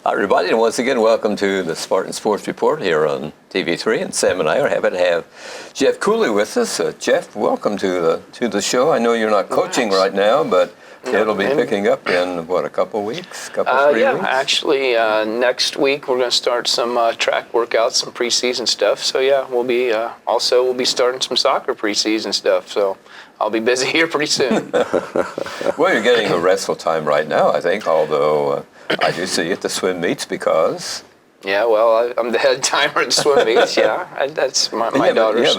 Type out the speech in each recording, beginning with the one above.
Hi, everybody, and once again, welcome to the Spartan Sports Report here on TV3. And Sam and I are happy to have Jeff Cooley with us. Jeff, welcome to the show. I know you're not coaching right now, but it'll be picking up in, a couple weeks? Three weeks? Actually, next week we're going to start some track workouts, some preseason stuff. So, we'll be starting some soccer preseason stuff. So, I'll be busy here pretty soon. Well, you're getting a restful time right now, I think, although I do see you at the swim meets because... Yeah, well, I'm the head timer at swim meets, That's my daughter's...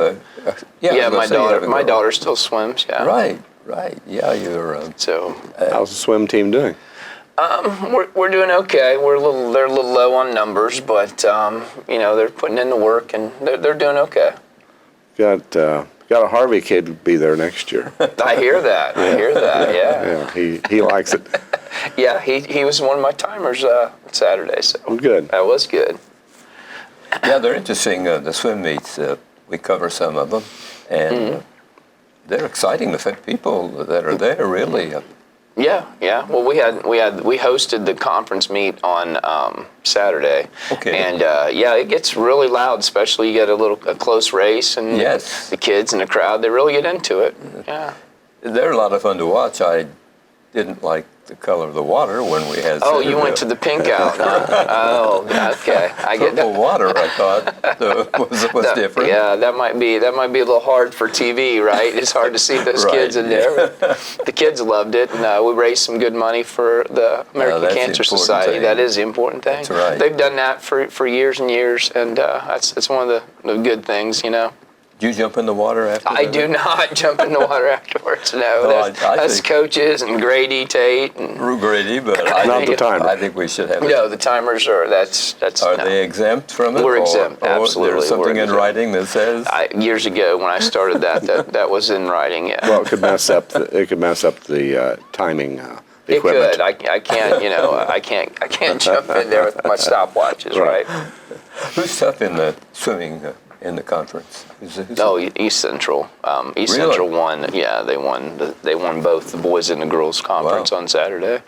My daughter still swims, Right, yeah, you're... How's the swim team doing? We're doing okay. They're a little low on numbers, but, they're putting in the work, and they're doing okay. Got a Harvey kid to be there next year. I hear that, Yeah, he likes it. Yeah, he was one of my timers Saturday, so good. That was good. Yeah, they're interesting, the swim meets. We cover some of them, and they're exciting. The people that are there, really. Yeah. Well, we hosted the conference meet on Saturday. Okay. And it gets really loud, especially you get a close race, and the kids and the crowd, they really get into it. Yeah. They're a lot of fun to watch. I didn't like the color of the water when we had... Oh, you went to the pink out, huh? Oh, okay. I get that. Water, I thought, was different. Yeah, that might be a little hard for TV, right? It's hard to see those kids in there. The kids loved it, and we raised some good money for the American Cancer Society. That is the important thing. That's right. They've done that for years and years, and it's one of the good things, Do you jump in the water after I do not jump in the water afterwards, no. That's coaches and Grady Tate. And Grady, but not the timer. I think we should have it. No, the timers are, Are they exempt from it? We're exempt, absolutely. There's something in writing that says? Years ago when I started that was in writing, yeah. Well, it could mess up the timing equipment. It could. I can't, I can't jump in there with my stopwatches, right? Who's tough in the swimming in the conference? East Central. Central won. Yeah, they won. They won both the boys and the girls conference on Saturday,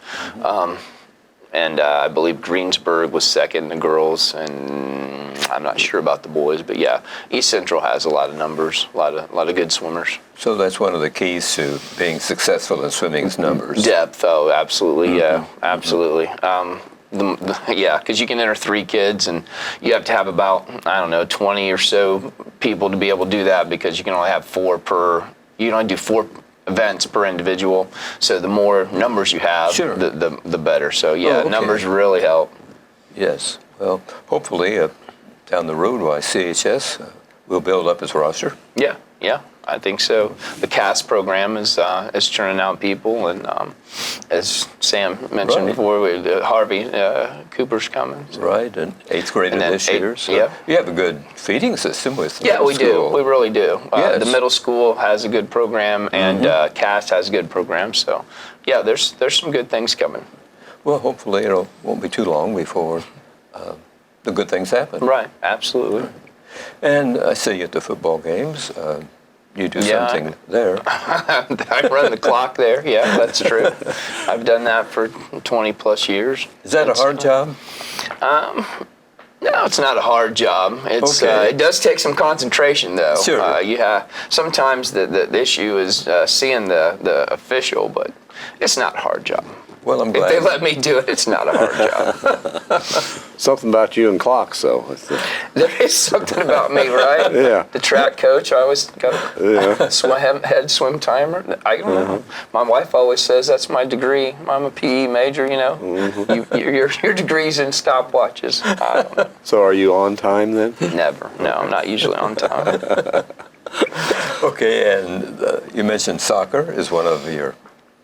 and I believe Greensburg was second in the girls, and I'm not sure about the boys, but East Central has a lot of numbers, a lot of good swimmers. So that's one of the keys to being successful in swimming is numbers. Depth. Oh, absolutely. Yeah, absolutely. Because you can enter 3 kids, and you have to have about 20 or so people to be able to do that, because you can only have 4 per. You can only do 4 events per individual. So the more numbers you have, the better. So numbers really help. Yes. Well, hopefully down the road, CHS will build up its roster. Yeah. I think so. The CAS program is churning out people, and as Sam mentioned before, Harvey Cooper's coming. So. Right, and 8th grade this year. So you have a good feeding system with the we school. do. We really do. The middle school has a good program, and CAS has a good program. So, there's some good things coming. Well, hopefully it won't be too long before the good things happen. Right, absolutely. And I see you at the football games. You do something there. I run the clock there. Yeah, that's true. I've done that for 20 plus years. Is that a hard job? No, it's not a hard job. It does take some concentration, though. Sure. Sometimes the issue is seeing the official, but it's not a hard job. Well, I'm glad. If they let me do it, it's not a hard job. Something about you and clocks, though. There is something about me, right? Yeah. The track coach, I always got a head swim timer. I don't know. My wife always says that's my degree. I'm a PE major, your degree's in stopwatches. I don't know. So are you on time then? Never. No, I'm not usually on time. Okay, and you mentioned soccer is one of your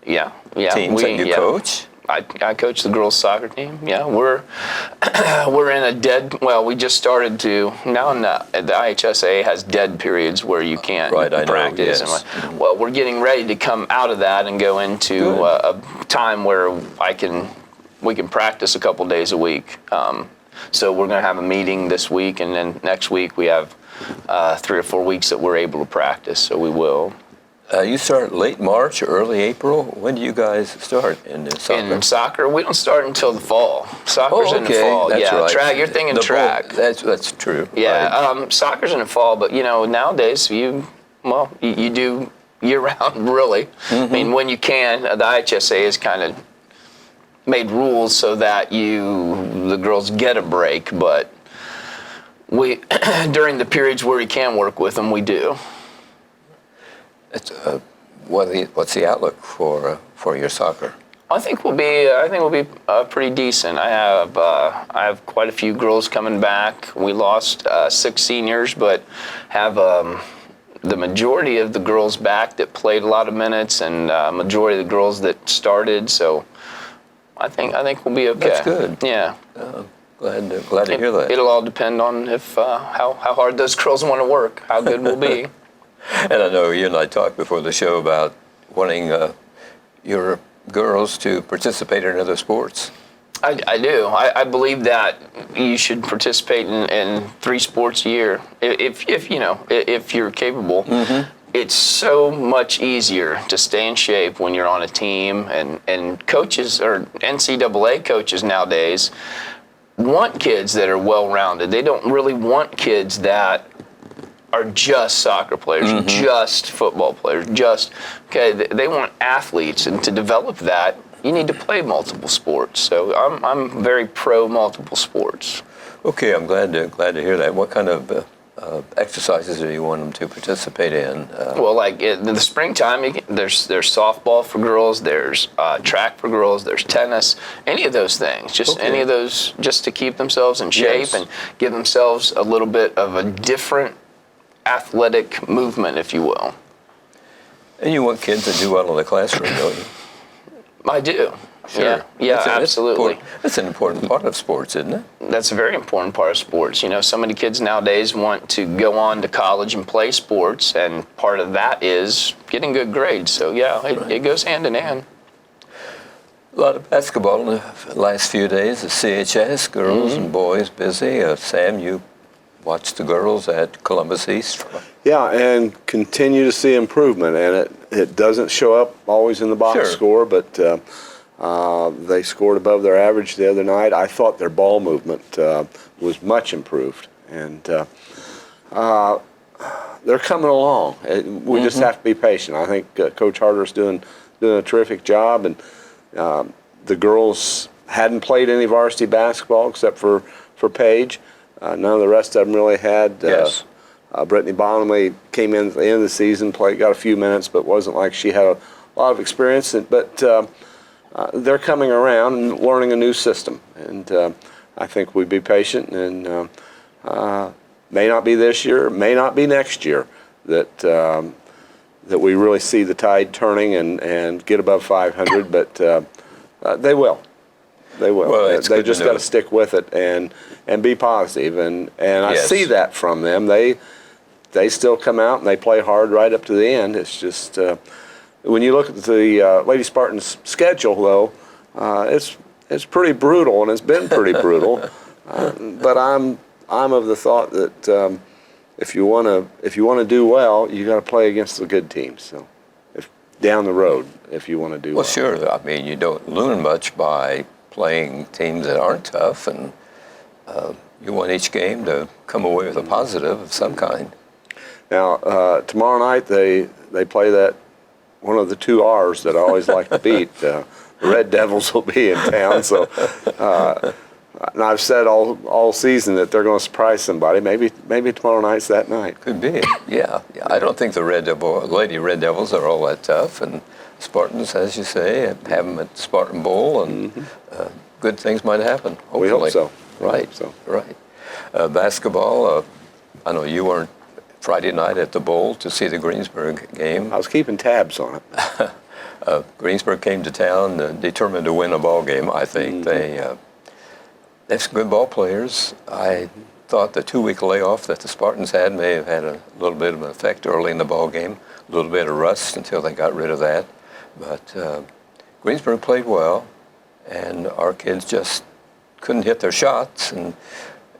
teams that you coach? I coach the girls' soccer team. Yeah, we're in a dead. Well, we just started to now. The IHSA has dead periods where you can't practice. Yes. Well, we're getting ready to come out of that and go into a time where we can practice a couple days a week. So we're going to have a meeting this week, and then next week we have 3 or 4 weeks that we're able to practice. So we will. You start late March, early April. When do you guys start in soccer? In soccer, we don't start until the fall. Soccer's in the fall. That's yeah, right. track. You're thinking the track. Bowl, that's true. Yeah, Right. soccer's in the fall, but nowadays you do year round really. I mean, when you can, the IHSA has kind of made rules so that the girls get a break, but we during the periods where we can work with them, we do. It's, what's the outlook for your soccer? I think we'll be pretty decent. I have quite a few girls coming back. We lost 6 seniors, but have the majority of the girls back that played a lot of minutes, and majority of the girls that started. So I think we'll be okay. That's good. Yeah. Glad to hear that. It'll all depend on if how hard those girls want to work, how good we'll be. And I know you and I talked before the show about wanting your girls to participate in other sports. I do. I believe that you should participate in 3 sports a year if you're capable. Mm-hmm. It's so much easier to stay in shape when you're on a team, and coaches or NCAA coaches nowadays want kids that are well-rounded. They don't really want kids that are just soccer players, just football players, they want athletes, and to develop that, you need to play multiple sports. So I'm very pro multiple sports. Okay, I'm glad to hear that. What kind of exercises do you want them to participate in? Well, like in the springtime, there's softball for girls, there's track for girls, there's tennis, any of those things. Just any of those, just to keep themselves in shape and give themselves a little bit of a different athletic movement, if you will. And you want kids to do well in the classroom, don't you? I do. Sure. Yeah, absolutely. That's an important part of sports, isn't it? That's a very important part of sports. So many kids nowadays want to go on to college and play sports, and part of that is getting good grades. So, it goes hand in hand. A lot of basketball in the last few days. The CHS, girls and boys busy. Sam, you watched the girls at Columbus East. Yeah, and continue to see improvement, and it doesn't show up always in the box score, but they scored above their average the other night. I thought their ball movement was much improved, and they're coming along. We just have to be patient. I think Coach Harder's doing a terrific job, and the girls hadn't played any varsity basketball except for Paige. None of the rest of them really had. Brittany Bonham came in at the end of the season, got a few minutes, but wasn't like she had a lot of experience. But they're coming around and learning a new system, and I think we'd be patient, and may not be this year, may not be next year that we really see the tide turning and get above 500, but they will. They will. Well, they just got to stick with it and be positive, and I see that from them. They still come out and they play hard right up to the end. It's just when you look at the Lady Spartans' schedule, though, it's pretty brutal, and it's been pretty brutal. But I'm of the thought that if you want to do well, you got to play against the good teams. So down the road, if you want to do well. Well, sure. I mean, you don't learn much by playing teams that aren't tough, and you want each game to come away with a positive of some kind. Now, tomorrow night they play that one of the 2 R's that I always like to beat. The Red Devils will be in town, so and I've said all season that they're going to surprise somebody. Maybe tomorrow night's that night. Could be. Yeah. I don't think the Lady Red Devils are all that tough, and Spartans, as you say, have them at Spartan Bowl, and good things might happen. Hopefully. We hope so. Right. Right. Basketball. I know you weren't Friday night at the Bowl to see the Greensburg game. I was keeping tabs on it. Greensburg came to town determined to win a ball game. I think they have some good ball players. I thought the 2-week layoff that the Spartans had may have had a little bit of an effect early in the ball game, a little bit of rust until they got rid of that. But Greensburg played well, and our kids just couldn't hit their shots and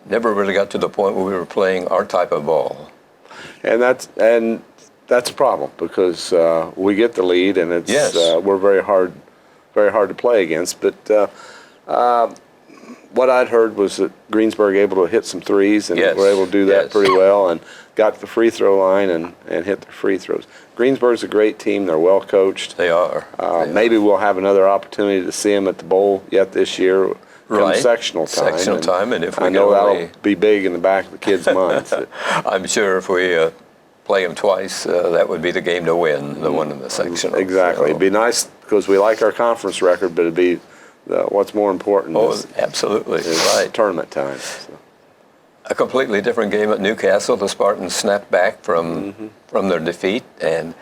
never really got to the point where we were playing our type of ball. And that's a problem because we get the lead and it's Yes. we're very hard to play against. But what I'd heard was that Greensburg able to hit some threes and Yes. were able to do that Yes. pretty well and got to the free throw line and hit their free throws. Greensburg's a great team. They're well coached. They are. Maybe we'll have another opportunity to see them at the bowl yet this year. Come Right. sectional time. Sectional time, and if we I know can that'll only- be big in the back of the kids' minds. I'm sure if we play them twice, that would be the game to win, the one in the sectional. Exactly. So- It'd be nice because we like our conference record, but it'd be what's more important Oh, is absolutely, right. tournament time. So. A completely different game at Newcastle. The Spartans snapped back from their defeat, and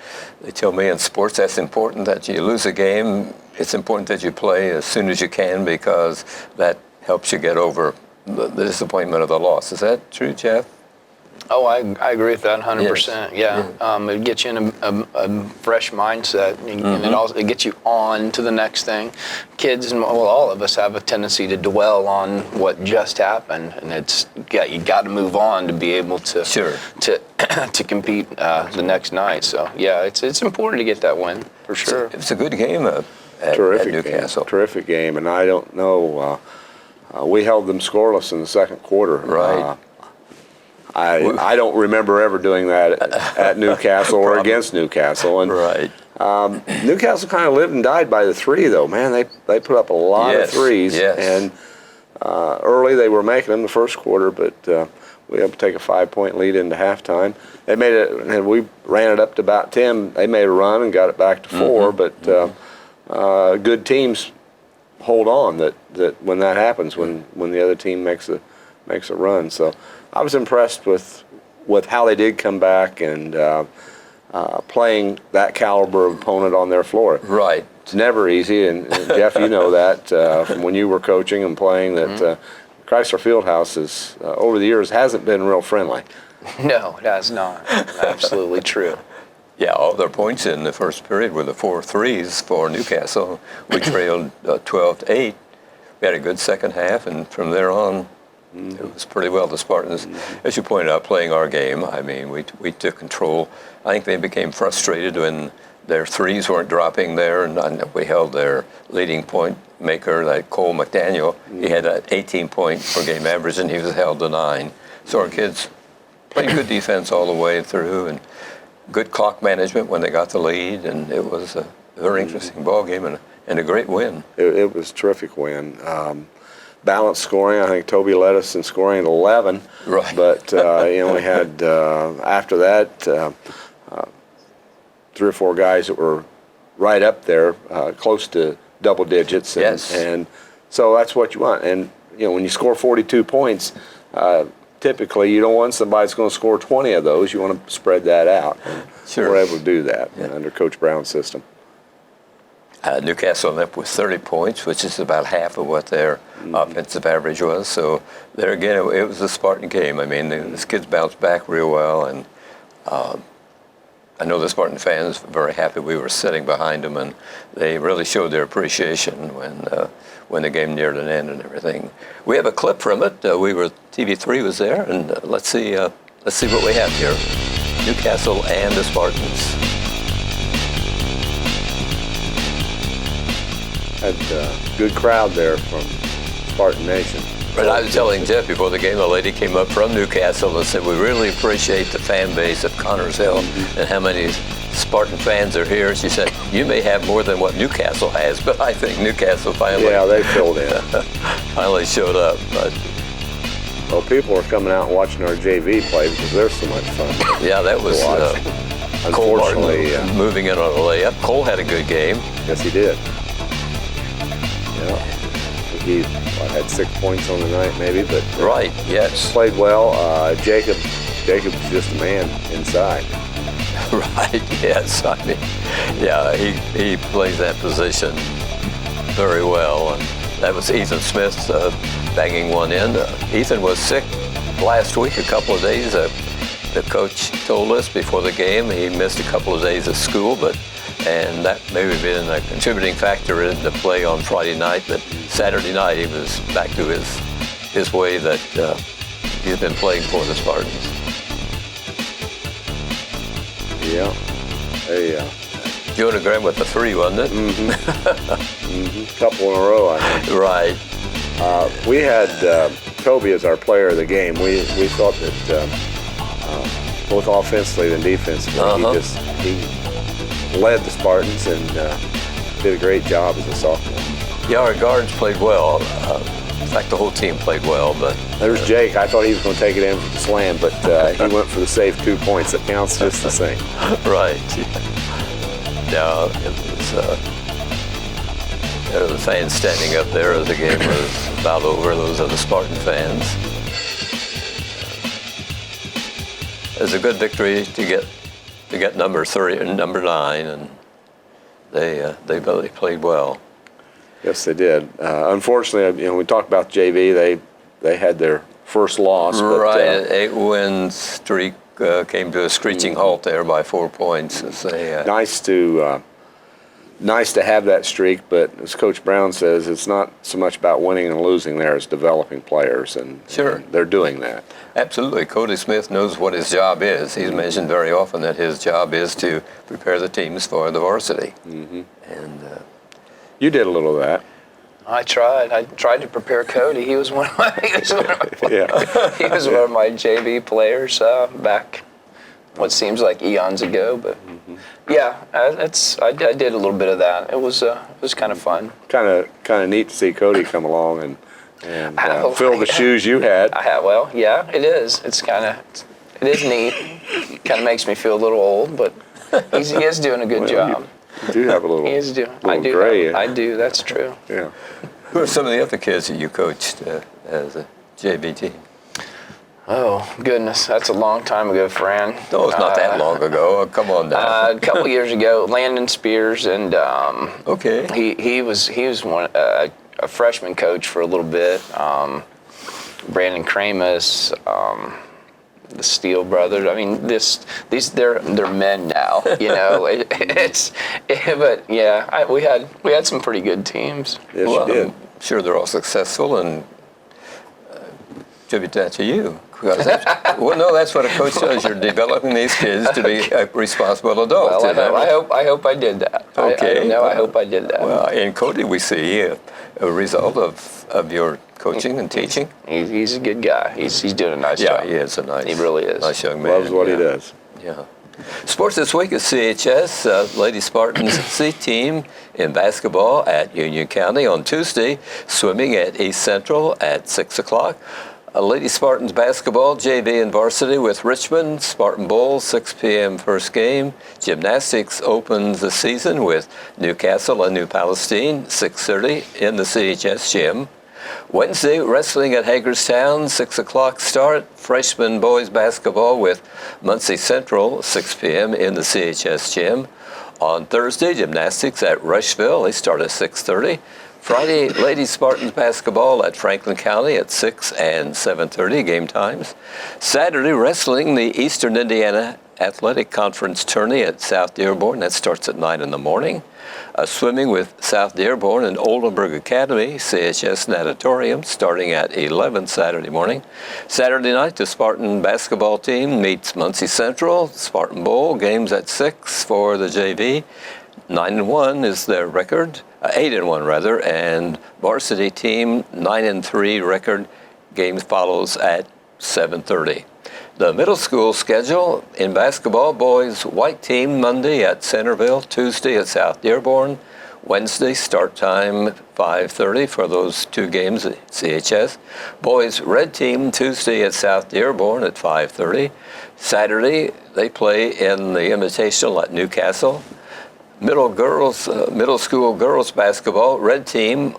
they tell me in sports that's important that you lose a game. It's important that you play as soon as you can because that helps you get over the disappointment of the loss. Is that true, Jeff? Oh, I agree with that 100%. Yeah. It gets you in a fresh mindset, and it gets you on to the next thing. Kids, and well, all of us have a tendency to dwell on what just happened, and you got to move on to be able to to compete the next night. So yeah, it's important to get that win for sure. It was a good game at Newcastle. Terrific game, and I don't know. We held them scoreless in the second quarter. Right. I don't remember ever doing that at Newcastle or against Newcastle. And Right. Newcastle kind of lived and died by the three, though. Man, they put up a lot of threes. Yes. And early they were making them the first quarter, but we had to take a 5-point lead into halftime. They made it, and we ran it up to about 10. They made a run and got it back to 4. But good teams hold on. That when that happens, when the other team makes a run. So I was impressed with how they did come back and playing that caliber of opponent on their floor. Right. It's never easy, and Jeff, you know that from when you were coaching and playing that Chrysler Fieldhouse is over the years hasn't been real friendly. No, it has not. Absolutely true. Yeah, all their points in the first period were the 4 threes for Newcastle. We trailed 12-8. We had a good second half, and from there on, it was pretty well the Spartans, as you pointed out, playing our game. I mean, we took control. I think they became frustrated when their threes weren't dropping there, and we held their leading point maker, like Cole McDaniel. He had an 18-point per game average, and he was held to 9. So our kids played good defense all the way through, and good clock management when they got the lead, and it was a very interesting ball game and a great win. It was a terrific win. Balanced scoring. I think Toby led us in scoring at 11. Right. But we had after that 3 or 4 guys that were right up there, close to double digits. And, Yes. And so that's what you want. And when you score 42 points, typically you don't want somebody that's going to score 20 of those. You want to spread that out. And Sure. we're able to do that under Coach Brown's system. Newcastle ended up with 30 points, which is about half of what their offensive average was. So there again, it was a Spartan game. I mean, the kids bounced back real well, and I know the Spartan fans were very happy we were sitting behind them, and they really showed their appreciation when the game neared an end and everything. We have a clip from it. TV3 was there, and let's see what we have here. Newcastle and the Spartans. Had a good crowd there from Spartan Nation. But I was telling Jeff before the game, a lady came up from Newcastle and said, we really appreciate the fan base of Connors Hill and how many Spartan fans are here. She said, you may have more than what Newcastle has, but I think Newcastle finally They filled in. finally showed up. But Well, people are coming out and watching our JV play because they're so much fun. yeah, that was Cole Martin Unfortunately, moving in on a layup. Cole had a good game. yes, he did. Yeah, he had 6 points on the night, maybe, but Right, yes. played well. Jacob's just a man inside. Right, yes. I mean, yeah, he plays that position very well. And that was Ethan Smith banging one in. Ethan was sick last week, a couple of days. The coach told us before the game he missed a couple of days of school, and that may have been a contributing factor in the play on Friday night. But Saturday night he was back to his way that he's been playing for the Spartans. Yeah. They, Jonah Graham with the 3, wasn't it? couple in a row, I think. Right. We had Toby as our player of the game. We thought that both offensively and defensively, he led the Spartans and did a great job as a sophomore. Yeah, our guards played well. In fact, the whole team played well. But there's Jake. I thought he was going to take it in for the slam, but he went for the safe 2 points. It counts just the same. Right. Yeah, it was. There were the fans standing up there as the game was about over. Those are the Spartan fans. It was a good victory to get number 3 and number 9, and they really played well. Yes, they did. Unfortunately, we talked about JV. They had their first loss. But, right, an 8-win streak came to a screeching halt there by 4 points. Nice to have that streak, but as Coach Brown says, it's not so much about winning and losing there as developing players, and they're doing that. Absolutely. Cody Smith knows what his job is. He's mentioned very often that his job is to prepare the teams for the varsity. Mm-hmm. And you did a little of that. I tried to prepare Cody. He was one of my he was one of my JV players back what seems like eons ago, but yeah, I did a little bit of that. It was kind of fun. Kind of neat to see Cody come along and fill the shoes you had. Well, yeah, it is. It is neat. Kind of makes me feel a little old, but he is doing a good job. You do have a little. He is doing. Gray. I do. That's true. Yeah. who are some of the other kids that you coached as a JV team? Oh, goodness. That's a long time ago, Fran. No, it's not that long ago. Come on now. A couple years ago, Landon Spears, and okay. he was one a freshman coach for a little bit. Brandon Kramus, the Steele brothers. I mean, they're men now. You know, but yeah, we had some pretty good teams. Yes, well, you did. I'm sure they're all successful, and attribute that to you. Well, no, that's what a coach does. You're developing these kids to be responsible adults. Well, I hope I did that. Okay. I hope I did that. Well, in Cooley, we see a result of your coaching and teaching. He's a good guy. He's doing a nice job. Yeah, he is a nice. He really is. Nice young man. Loves what he does. Yeah. Sports this week is CHS. Lady Spartans C team in basketball at Union County on Tuesday. Swimming at East Central at 6 o'clock. Lady Spartans basketball, JV and varsity with Richmond, Spartan Bowl, 6 p.m. first game. Gymnastics opens the season with Newcastle and New Palestine, 6:30 in the CHS gym. Wednesday, wrestling at Hagerstown, 6 o'clock start. Freshman boys basketball with Muncie Central, 6 p.m. in the CHS gym. On Thursday, gymnastics at Rushville. They start at 6:30. Friday, Ladies Spartans basketball at Franklin County at 6 and 7:30 game times. Saturday, wrestling, the Eastern Indiana Athletic Conference tourney at South Dearborn. That starts at 9 in the morning. Swimming with South Dearborn and Oldenburg Academy, CHS Natatorium, starting at 11 Saturday morning. Saturday night, the Spartan basketball team meets Muncie Central. Spartan Bowl, games at 6 for the JV. 9-1 is their record, 8-1 rather, and varsity team 9-3 record. Game follows at 7:30. The middle school schedule in basketball: boys white team Monday at Centerville, Tuesday at South Dearborn, Wednesday start time 5:30 for those two games at CHS. Boys red team Tuesday at South Dearborn at 5:30. Saturday they play in the Invitational at Newcastle. Middle school girls basketball, red team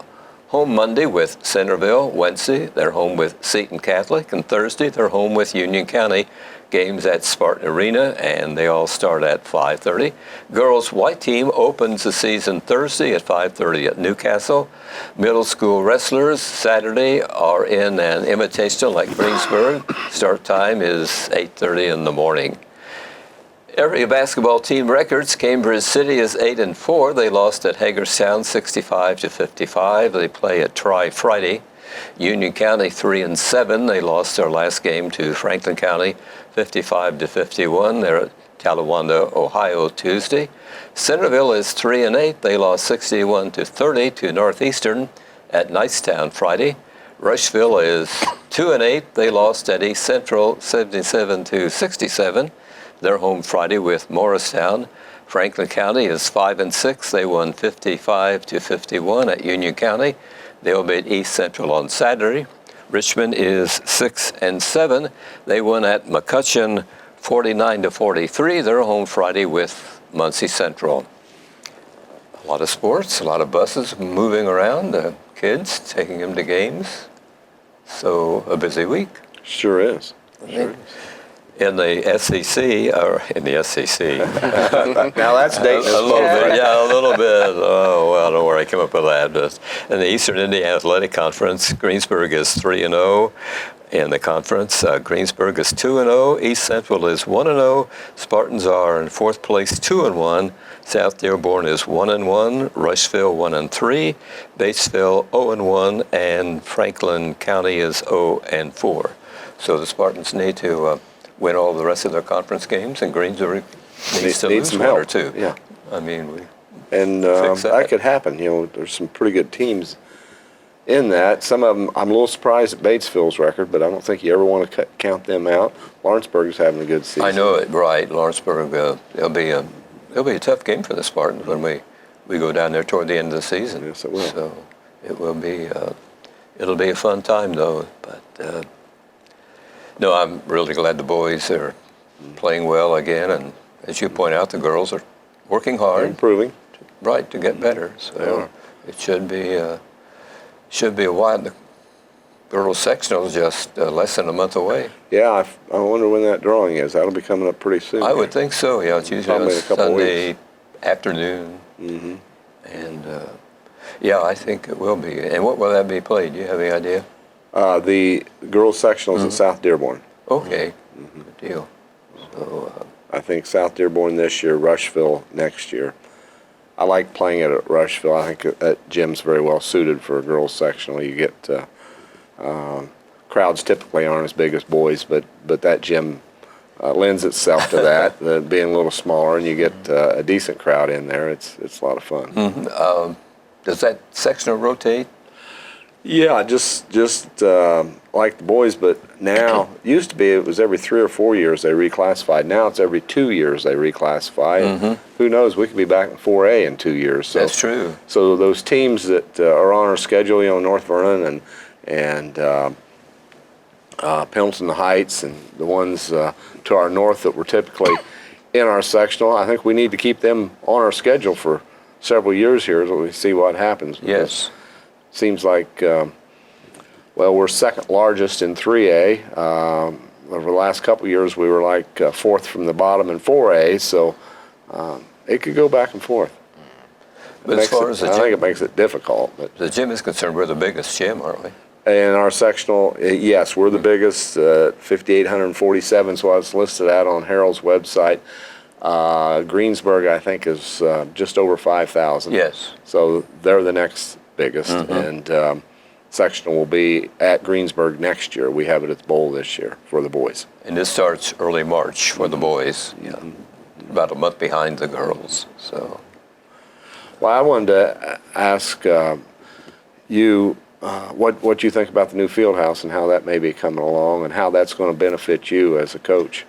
home Monday with Centerville. Wednesday they're home with Seton Catholic, and Thursday they're home with Union County. Games at Spartan Arena, and they all start at 5:30. Girls white team opens the season Thursday at 5:30 at Newcastle. Middle school wrestlers Saturday are in an invitational like Greensburg. Start time is 8:30 in the morning. Area basketball team records: Cambridge City is 8-4. They lost at Hagerstown 65-55. They play at Tri Friday. Union County 3-7. They lost their last game to Franklin County 55-51. They're at Talawanda, Ohio, Tuesday. Centerville is 3-8. They lost 61-30 to Northeastern at Knightstown Friday. Rushville is 2-8. They lost at East Central 77-67. They're home Friday with Morristown. Franklin County is 5-6. They won 55-51 at Union County. They'll be at East Central on Saturday. Richmond is 6-7. They won at McCutcheon 49-43. They're home Friday with Muncie Central. A lot of sports, a lot of buses moving around, kids taking them to games. So a busy week. Sure is. In the SEC, or in the SEC. Now that's dating A little bit, yeah, a little bit. Oh, well, I don't know where I came up with that. But in the Eastern Indiana Athletic Conference, Greensburg is 3-0. In the conference, Greensburg is 2-0. East Central is 1-0. Spartans are in fourth place, 2-1. South Dearborn is 1-1. Rushville 1-3. Batesville 0-1, and Franklin County is 0-4. So the Spartans need to win all the rest of their conference games, and Greensburg needs to lose some one help. or two. Yeah. I mean, that that. could happen. There's some pretty good teams in that. Some of them, I'm a little surprised at Batesville's record, but I don't think you ever want to count them out. Lawrenceburg is having a good season. I know it, right. Lawrenceburg, it'll be a tough game for the Spartans when we go down there toward the end of the season. Yes, it will. So it will be, it'll be a fun time though. But no, I'm really glad the boys are playing well again, and as you point out, the girls are working They're hard, improving. right, to get better. They So are. it should be a while. The girls sectional is just less than a month away. Yeah, I wonder when that drawing is. That'll be coming up pretty soon. I would think so. Yeah, it's usually on Probably in a couple Sunday afternoon. Mm-hmm. And yeah, I think it will be. And what will that be played? Do you have any idea? The girls sectional is in South Dearborn. Okay, good deal. So I think South Dearborn this year, Rushville next year. I like playing it at Rushville. I think that gym's very well suited for a girls sectional. You get crowds typically aren't as big as boys, but that gym lends itself to that, being a little smaller, and you get a decent crowd in there. It's a lot of fun. does that sectional rotate? Yeah, just like the boys, but now, used to be it was every 3 or 4 years they reclassified. Now it's every 2 years they reclassify. Who knows, we could be back in 4A in 2 years. So, That's true. So those teams that are on our schedule, North Vernon and Pendleton Heights, and the ones to our north that were typically in our sectional, I think we need to keep them on our schedule for several years here so we see what happens. Yes. Seems like, we're second largest in 3A. Over the last couple of years, we were like fourth from the bottom in 4A, so it could go back and forth. But as far as I think it makes it difficult. But the gym is concerned, we're the biggest gym, aren't we? in our sectional, yes, we're the biggest, 5,847 is what it's listed at on Harold's website. Greensburg, I think, is just over 5,000. Yes. So they're the next biggest, and sectional will be at Greensburg next year. We have it at the Bowl this year for the boys. And this starts early March for the boys. Yeah. About a month behind the girls. So. Well, I wanted to ask you what you think about the new field house and how that may be coming along and how that's going to benefit you as a coach.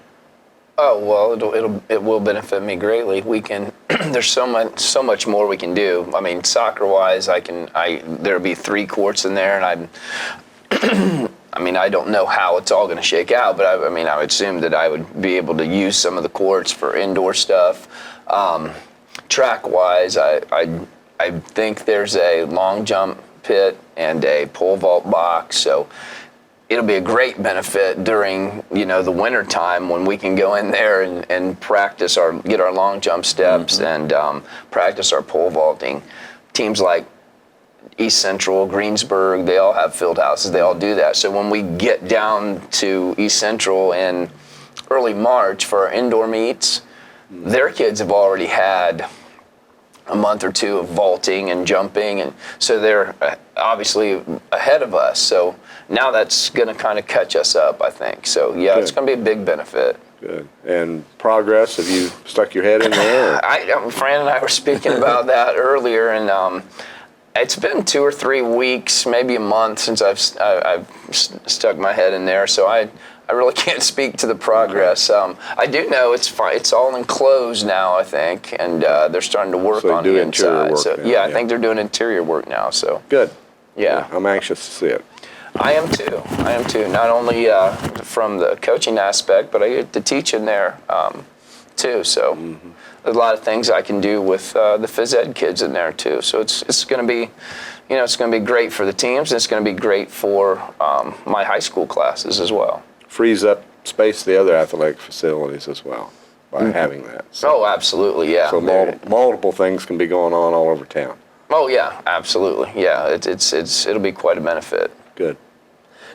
Oh, well, it will benefit me greatly. We can, there's so much more we can do. I mean, soccer-wise, there'll be 3 courts in there, and I don't know how it's all going to shake out, but I would assume that I would be able to use some of the courts for indoor stuff. Track-wise, I think there's a long jump pit and a pole vault box, so it'll be a great benefit during, the winter time when we can go in there and practice get our long jump steps and practice our pole vaulting. Teams like East Central, Greensburg, they all have field houses. They all do that. So when we get down to East Central in early March for our indoor meets, their kids have already had a month or 2 of vaulting and jumping, and so they're obviously ahead of us. So now that's going to kind of catch us up, I think. So, yeah, it's Good. going to be a big benefit. Good. And progress, have you stuck your head in there? Fran and I were speaking about that earlier, and it's been 2 or 3 weeks, maybe a month since I've stuck my head in there, so I really can't speak to the progress. I do know it's fine. It's all enclosed now, I think, and they're starting to work on the inside. So yeah, I think they're doing interior work now. So Good. yeah, I'm anxious to see it. I am too. Not only from the coaching aspect, but I get to teach in there too. So there's a lot of things I can do with the phys ed kids in there too. So it's going to be, it's going to be great for the teams, and it's going to be great for my high school classes as well. Frees up space to the other athletic facilities as well by having that. Oh, absolutely, yeah. So multiple things can be going on all over town. Oh, yeah, absolutely, yeah. It'll be quite a benefit. Good.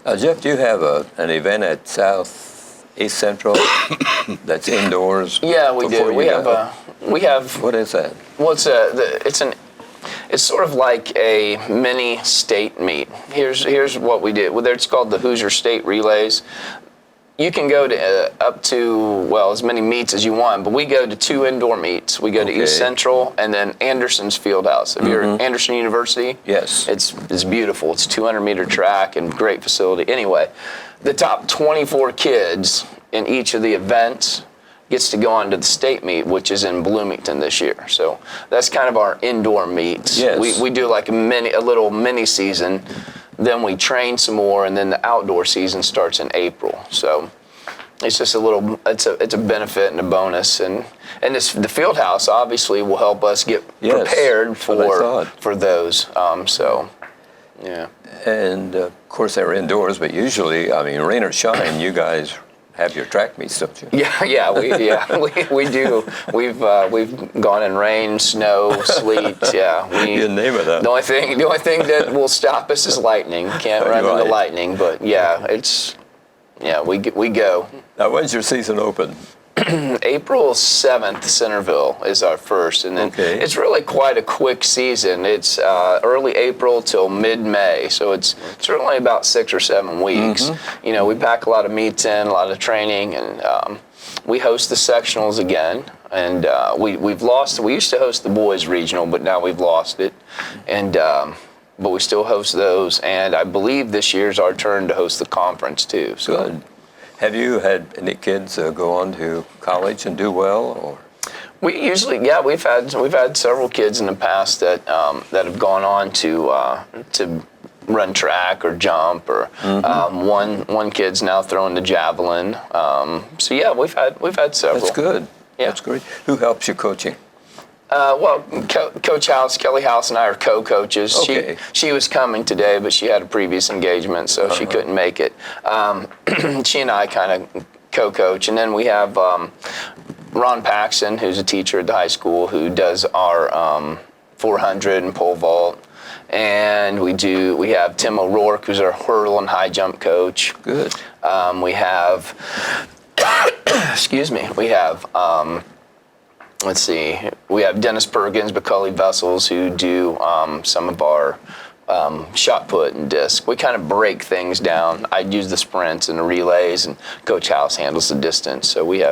Now, Jeff, do you have an event at East Central that's indoors? Yeah, we do. We have. What is that? Well, it's sort of like a mini state meet. Here's what we did. Well, it's called the Hoosier State Relays. You can go to up to, as many meets as you want, but we go to 2 indoor meets. We go to East Central and then Anderson's Fieldhouse. If you're at Anderson University, yes, it's beautiful. It's a 200-meter track and great facility. Anyway, the top 24 kids in each of the events gets to go on to the state meet, which is in Bloomington this year. So that's kind of our indoor meets. Yes. We do like a little mini season. Then we train some more, and then the outdoor season starts in April. So it's just it's a benefit and a bonus, and the field house obviously will help us get prepared for those. So yeah. And of course they're indoors, but usually, rain or shine, you guys have your track meets, don't you? We do. We've gone in rain, snow, sleet. Yeah, you name it. The only thing that will stop us is lightning. Can't run into lightning, but we go. Now, when's your season open? April 7th, Centerville is our first, and then it's really quite a quick season. It's early April till mid-May, so it's really about 6 or 7 weeks. We pack a lot of meets in, a lot of training, and we host the sectionals again. And we've lost. We used to host the boys regional, but now we've lost it, and but we still host those. And I believe this year's our turn to host the conference too. So. Good. Have you had any kids go on to college and do well, or? We usually, we've had several kids in the past that have gone on to run track or jump, or one kid's now throwing the javelin. So yeah, we've had several. That's good. Yeah. That's great. Who helps you coaching? Coach House, Kelly House, and I are co-coaches. Okay. She was coming today, but she had a previous engagement, so she couldn't make it. She and I kind of co-coach, and then we have Ron Paxson, who's a teacher at the high school, who does our 400 and pole vault, and we have Tim O'Rourke, who's our hurdle and high jump coach. Good. We have we have. Let's see. We have Dennis Perkins, Macaulay Vessels, who do some of our shot put and disc. We kind of break things down. I use the sprints and the relays, and Coach House handles the distance. So we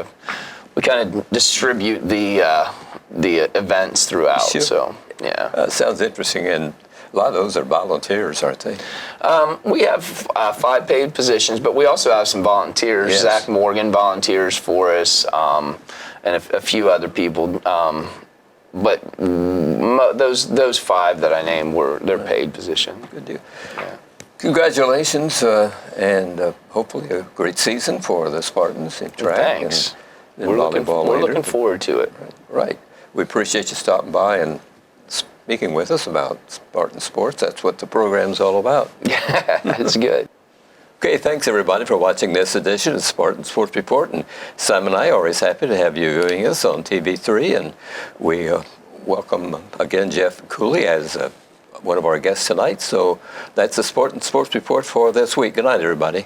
kind of distribute the events throughout. Sure. So yeah. Sounds interesting, and a lot of those are volunteers, aren't they? We have 5 paid positions, but we also have some volunteers. Yes. Zach Morgan volunteers for us. And a few other people, but those 5 that I named they're paid positions. Good deal. Yeah. Congratulations, and hopefully a great season for the Spartans in track. Thanks. And We're volleyball later. looking forward to it. Right. We appreciate you stopping by and speaking with us about Spartan sports. That's what the program's all about. Yeah, it's good. Okay, thanks everybody for watching this edition of Spartan Sports Report. And Sam and I are always happy to have you viewing us on TV3. And we welcome again Jeff Cooley as one of our guests tonight. So that's the Spartan Sports Report for this week. Good night, everybody.